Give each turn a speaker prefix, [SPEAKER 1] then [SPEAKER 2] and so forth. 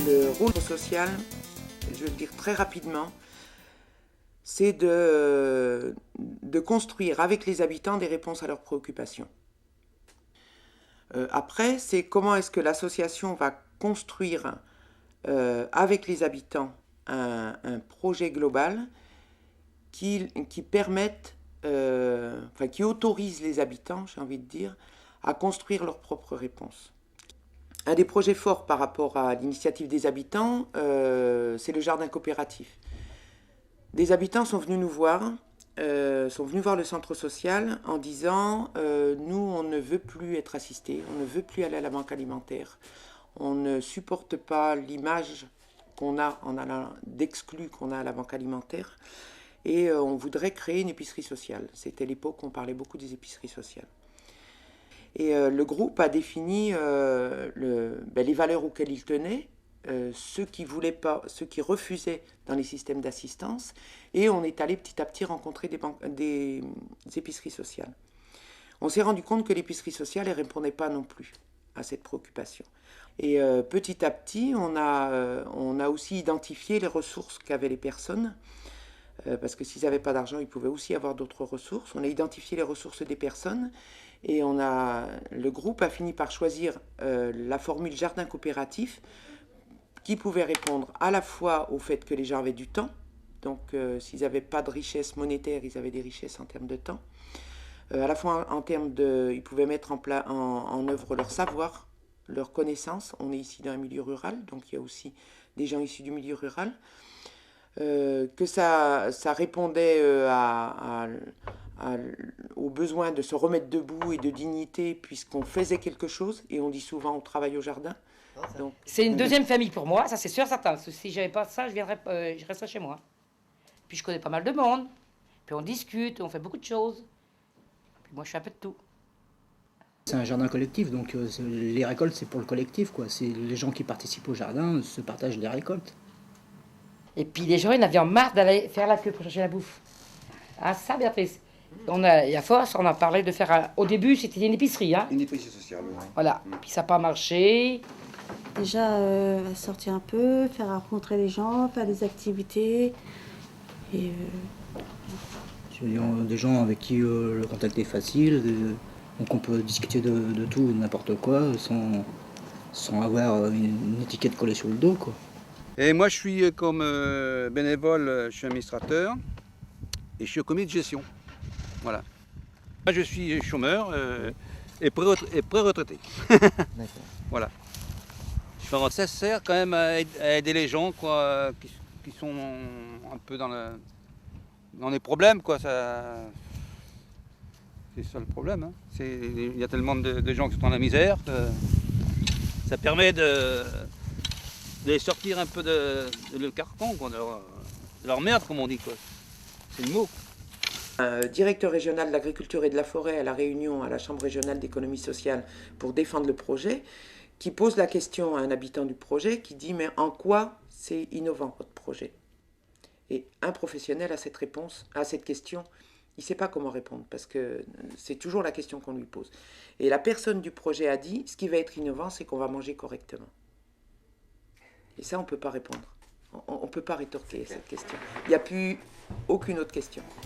[SPEAKER 1] Le rôle social, je vais le dire très rapidement, c'est de construire avec les habitants des réponses à leurs préoccupations. Après, c'est comment est-ce que l'association va construire avec les habitants un projet global qui permette, qui autorise les habitants, j'ai envie de dire, à construire leurs propres réponses. Un des projets forts par rapport à l'initiative des habitants, c'est le jardin coopératif. Des habitants sont venus nous voir, sont venus voir le centre social en disant nous, on ne veut plus être assistés, on ne veut plus aller à la banque alimentaire, on ne supporte pas l'image qu'on a en allant d'exclus qu'on a à la banque alimentaire et on voudrait créer une épicerie sociale. C'était l'époque où on parlait beaucoup des épiceries sociales. Et le groupe a défini les valeurs auxquelles il tenait, ceux qui voulaient pas, ceux qui refusaient dans les systèmes d'assistance, et on est allé petit à petit rencontrer des épiceries sociales. On s'est rendu compte que l'épicerie sociale ne répondait pas non plus à cette préoccupation. Et petit à petit, on a aussi identifié les ressources qu'avaient les personnes, parce que s'ils n'avaient pas d'argent, ils pouvaient aussi avoir d'autres ressources. On a identifié les ressources des personnes, et le groupe a fini par choisir la formule jardin coopératif, qui pouvait répondre à la fois au fait que les gens avaient du temps, donc s'ils n'avaient pas de richesse monétaire, ils avaient des richesses en termes de temps, à la fois en termes ils pouvaient mettre en œuvre leur savoir, leur connaissance. On est ici dans un milieu rural, donc il y a aussi des gens issus du milieu rural, que ça répondait au besoin de se remettre debout et de dignité puisqu'on faisait quelque chose, et on dit souvent on travaille au jardin.
[SPEAKER 2] Donc, c'est une deuxième famille pour moi, ça c'est sûr certain. Si j'avais pas ça, je resterais chez moi. Puis je connais pas mal de monde, puis on discute, on fait beaucoup de choses. Puis moi je fais un peu de tout.
[SPEAKER 3] C'est un jardin collectif, donc les récoltes c'est pour le collectif, quoi. C'est les gens qui participent au jardin se partagent les récoltes.
[SPEAKER 2] Et puis les gens ils en avaient marre d'aller faire la queue pour chercher la bouffe. Ah ça Béatrice. À force, on a parlé de faire au début c'était une épicerie. Hein.
[SPEAKER 4] Une épicerie sociale, oui.
[SPEAKER 2] Voilà, puis ça n'a pas marché.
[SPEAKER 5] Déjà sortir un peu, faire rencontrer les gens, faire des activités. Et
[SPEAKER 3] des gens avec qui le contact est facile, donc on peut discuter de tout et de n'importe quoi sans avoir une étiquette collée sur le dos, quoi.
[SPEAKER 4] Et moi je suis comme bénévole, je suis administrateur et je suis au comité de gestion. Voilà. Moi je suis chômeur et pré-retraité. Voilà. Ça sert quand même à aider les gens quoi, qui sont un peu dans les problèmes. Quoi. C'est ça le problème. Hein. Il y a tellement de gens qui sont dans la misère que ça permet de les sortir un peu de le carcan, quoi, de leur merde comme on dit. Quoi. C'est le mot.
[SPEAKER 1] Directeur régional de l'agriculture et de la forêt à la Réunion, à la Chambre régionale d'économie sociale pour défendre le projet, qui pose la question à un habitant du projet, qui dit « mais en quoi c'est innovant votre projet ?» Et un professionnel à cette réponse, à cette question, il ne sait pas comment répondre, parce que c'est toujours la question qu'on lui pose. Et la personne du projet a dit « ce qui va être innovant, c'est qu'on va manger correctement ». Et ça, on ne peut pas répondre. On ne peut pas rétorquer à cette question. Il n'y a plus aucune autre question.